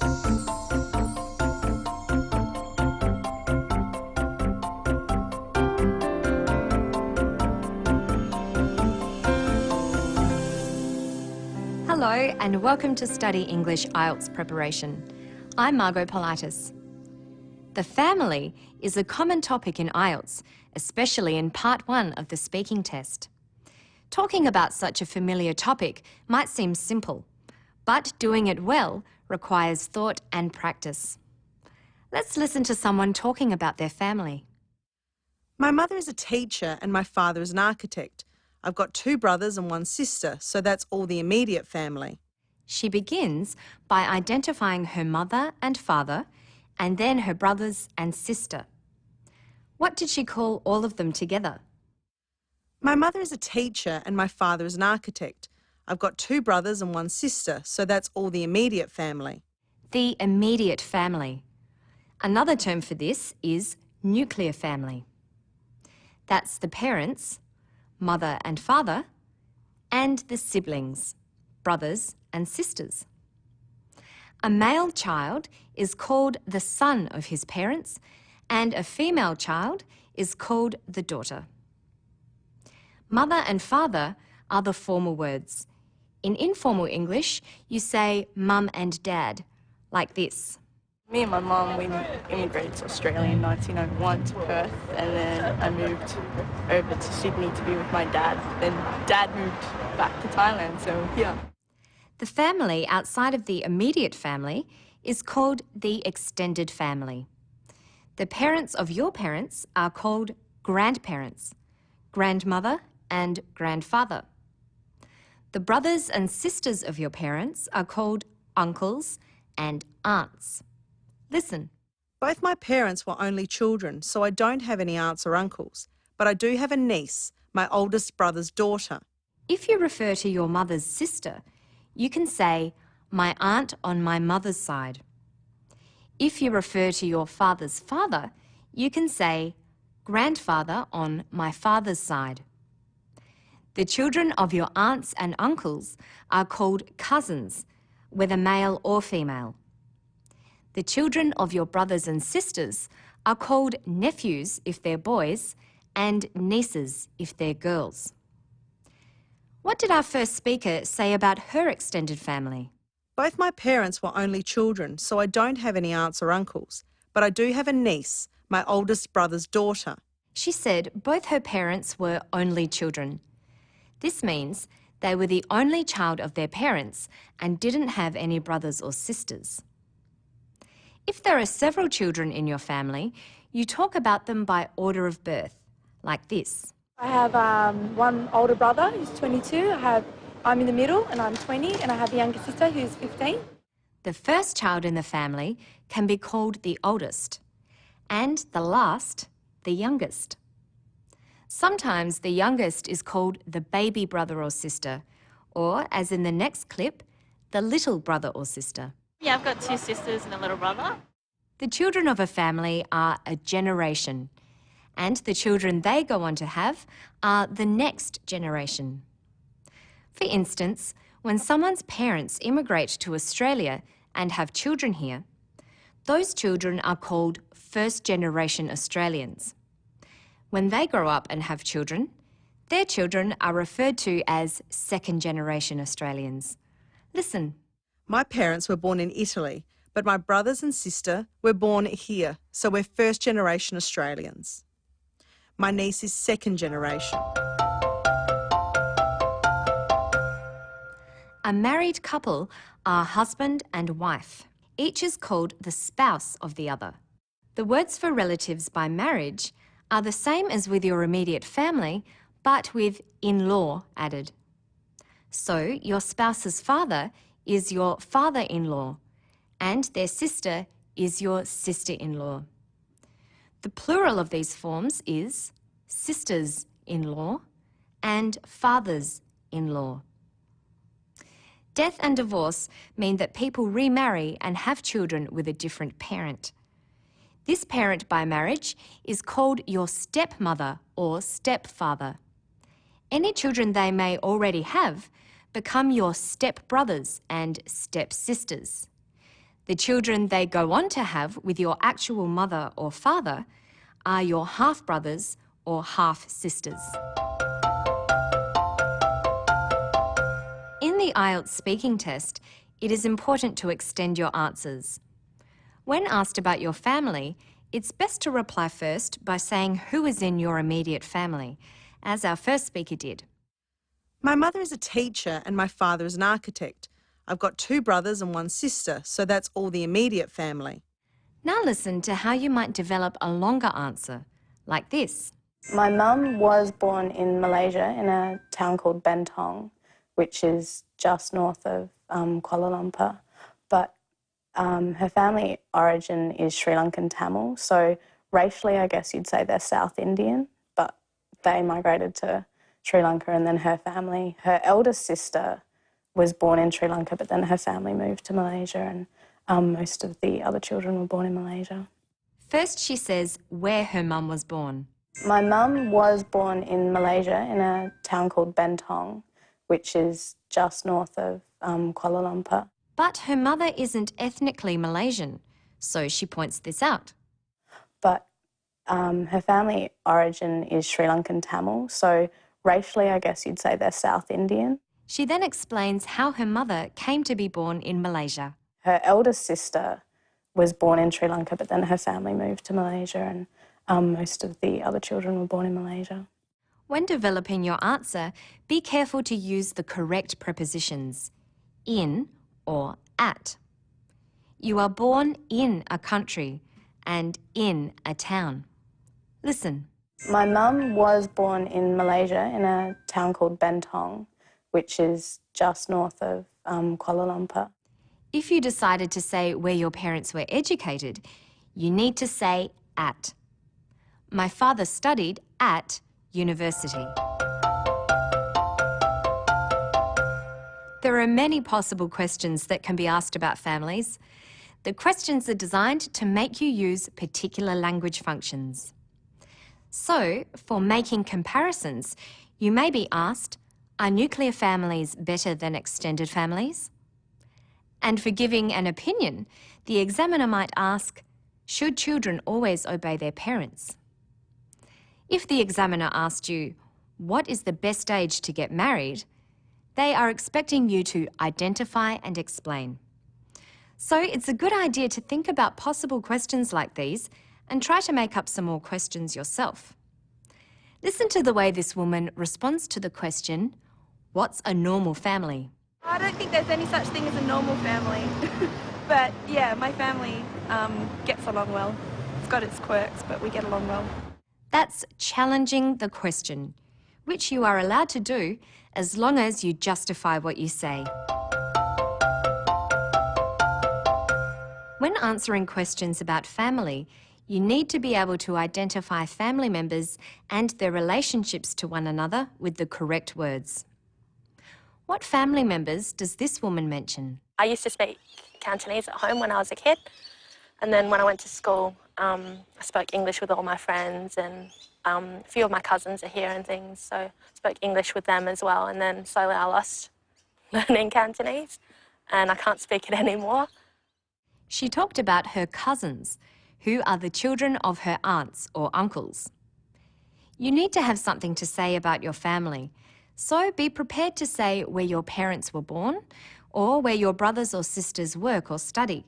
Hello and welcome to Study English IELTS Preparation. I'm Margot Politis. The family is a common topic in IELTS, especially in Part 1 of the speaking test. Talking about such a familiar topic might seem simple, but doing it well requires thought and practice. Let's listen to someone talking about their family. My mother is a teacher and my father is an architect. I've got 2 brothers and 1 sister, so that's all the immediate family. She begins by identifying her mother and father, and then her brothers and sister. What did she call all of them together? My mother is a teacher and my father is an architect. I've got 2 brothers and 1 sister, so that's all the immediate family. The immediate family. Another term for this is nuclear family. That's the parents, mother and father, and the siblings, brothers and sisters. A male child is called the son of his parents, and a female child is called the daughter. Mother and father are the formal words. In informal English, you say mum and dad, like this. Me and my mum, we immigrated to Australia in 1901 to Perth, and then I moved over to Sydney to be with my dad. Then Dad moved back to Thailand, so yeah. The family outside of the immediate family is called the extended family. The parents of your parents are called grandparents, grandmother and grandfather. The brothers and sisters of your parents are called uncles and aunts. Listen. Both my parents were only children, so I don't have any aunts or uncles, but I do have a niece, my oldest brother's daughter. If you refer to your mother's sister, you can say, my aunt on my mother's side. If you refer to your father's father, you can say, grandfather on my father's side. The children of your aunts and uncles are called cousins, whether male or female. The children of your brothers and sisters are called nephews if they're boys and nieces if they're girls. What did our first speaker say about her extended family? Both my parents were only children, so I don't have any aunts or uncles, but I do have a niece, my oldest brother's daughter. She said both her parents were only children. This means they were the only child of their parents and didn't have any brothers or sisters. If there are several children in your family, you talk about them by order of birth, like this. I have one older brother who's 22, I'm in the middle and I'm 20, and I have a younger sister who's 15. The first child in the family can be called the oldest, and the last, the youngest. Sometimes the youngest is called the baby brother or sister, or, as in the next clip, the little brother or sister. Yeah, I've got 2 sisters and a little brother. The children of a family are a generation, and the children they go on to have are the next generation. For instance, when someone's parents immigrate to Australia and have children here, those children are called first-generation Australians. When they grow up and have children, their children are referred to as second-generation Australians. Listen. My parents were born in Italy, but my brothers and sister were born here, so we're first-generation Australians. My niece is second generation. A married couple are husband and wife. Each is called the spouse of the other. The words for relatives by marriage are the same as with your immediate family, but with in-law added. So your spouse's father is your father-in-law, and their sister is your sister-in-law. The plural of these forms is sisters-in-law and fathers-in-law. Death and divorce mean that people remarry and have children with a different parent. This parent by marriage is called your stepmother or stepfather. Any children they may already have become your stepbrothers and stepsisters. The children they go on to have with your actual mother or father are your half-brothers or half-sisters. In the IELTS speaking test, it is important to extend your answers. When asked about your family, it's best to reply first by saying who is in your immediate family, as our first speaker did. My mother is a teacher and my father is an architect. I've got 2 brothers and 1 sister, so that's all the immediate family. Now listen to how you might develop a longer answer, like this. My mum was born in Malaysia in a town called Bentong, which is just north of Kuala Lumpur, but her family origin is Sri Lankan Tamil, so racially I guess you'd say they're South Indian, but they migrated to Sri Lanka and then her family. Her eldest sister was born in Sri Lanka, but then her family moved to Malaysia and most of the other children were born in Malaysia. First she says where her mum was born. My mum was born in Malaysia in a town called Bentong, which is just north of Kuala Lumpur. But her mother isn't ethnically Malaysian, so she points this out. But her family origin is Sri Lankan Tamil, so racially I guess you'd say they're South Indian. She then explains how her mother came to be born in Malaysia. Her eldest sister was born in Sri Lanka, but then her family moved to Malaysia and most of the other children were born in Malaysia. When developing your answer, be careful to use the correct prepositions, in or at. You are born in a country and in a town. Listen. My mum was born in Malaysia in a town called Bentong, which is just north of Kuala Lumpur. If you decided to say where your parents were educated, you need to say at. My father studied at university. There are many possible questions that can be asked about families. The questions are designed to make you use particular language functions. So, for making comparisons, you may be asked, are nuclear families better than extended families? And for giving an opinion, the examiner might ask, should children always obey their parents? If the examiner asked you, what is the best age to get married? They are expecting you to identify and explain. So it's a good idea to think about possible questions like these and try to make up some more questions yourself. Listen to the way this woman responds to the question, what's a normal family? I don't think there's any such thing as a normal family. But yeah, my family gets along well. It's got its quirks, but we get along well. That's challenging the question, which you are allowed to do as long as you justify what you say. When answering questions about family, you need to be able to identify family members and their relationships to one another with the correct words. What family members does this woman mention? I used to speak Cantonese at home when I was a kid, and then when I went to school, I spoke English with all my friends, and a few of my cousins are here and things, so I spoke English with them as well, and then slowly I lost learning Cantonese, and I can't speak it anymore. She talked about her cousins, who are the children of her aunts or uncles. You need to have something to say about your family, so be prepared to say where your parents were born or where your brothers or sisters work or study,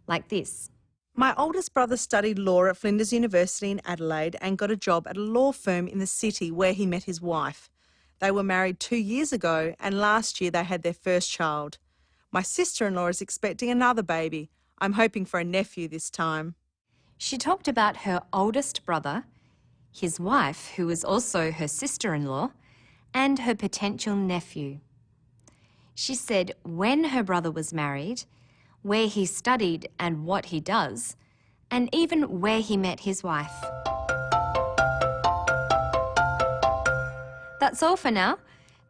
like this. My oldest brother studied law at Flinders University in Adelaide and got a job at a law firm in the city where he met his wife. They were married 2 years ago and last year they had their first child. My sister-in-law is expecting another baby. I'm hoping for a nephew this time. She talked about her oldest brother, his wife, who is also her sister-in-law, and her potential nephew. She said when her brother was married, where he studied and what he does, and even where he met his wife. That's all for now.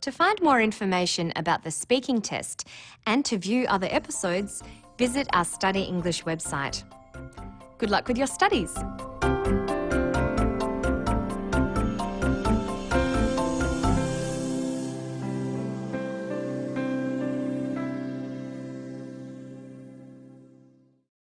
To find more information about the speaking test and to view other episodes, visit our Study English website. Good luck with your studies.